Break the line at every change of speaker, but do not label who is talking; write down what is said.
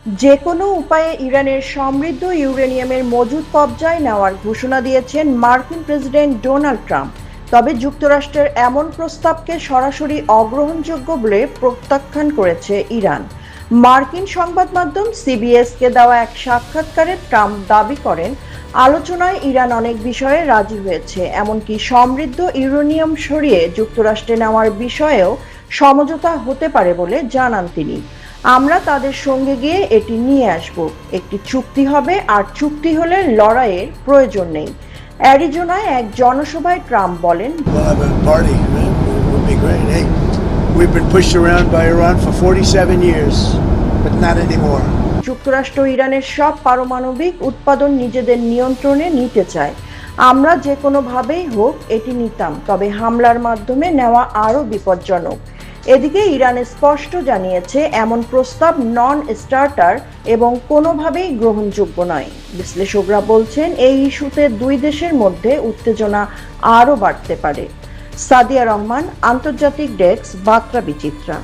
যে কোনো উপায়ে ইরানের সমৃদ্ধ ইউরেনিয়ামের মজুদ কবজায় নেওয়ার ঘোষণা দিয়েছেন মার্কিন প্রেসিডেন্ট ডোনাল্ড ট্রাম্প। তবে যুক্তরাষ্ট্রের এমন প্রস্তাবকে সরাসরি অগ্রহণযোগ্য বলে প্রত্যাখ্যান করেছে ইরান। মার্কিন সংবাদ মাধ্যম সিবিএসকে দেওয়া এক সাক্ষাৎকারে ট্রাম্প দাবি করেন, আলোচনায় ইরান অনেক বিষয়ে রাজি হয়েছে, এমনকি সমৃদ্ধ ইউরেনিয়াম সরিয়ে যুক্তরাষ্ট্রে নেওয়ার বিষয়েও সমঝোতা হতে পারে বলে জানান তিনি। আমরা তাদের সঙ্গে গিয়ে এটি নিয়ে আসব, একটি চুক্তি হবে, আর চুক্তি হলে লড়াইয়ের প্রয়োজন নেই। অ্যারিজোনায় এক জনসভায় ট্রাম্প বলেন, যুক্তরাষ্ট্র ইরানের সব পারমাণবিক উৎপাদন নিজেদের নিয়ন্ত্রণে নিতে চায়। আমরা যে কোনোভাবেই হোক এটি নিতাম, তবে হামলার মাধ্যমে নেওয়া আরও বিপজ্জনক। এদিকে ইরান স্পষ্ট জানিয়েছে এমন প্রস্তাব নন স্টার্টার এবং কোনোভাবেই গ্রহণযোগ্য নয়। বিশ্লেষকরা বলছেন এই ইস্যুতে দুই দেশের মধ্যে উত্তেজনা আরও বাড়তে পারে। সাদিয়া রহমান, আন্তর্জাতিক ডেস্ক, বার্তা বিচিত্রা।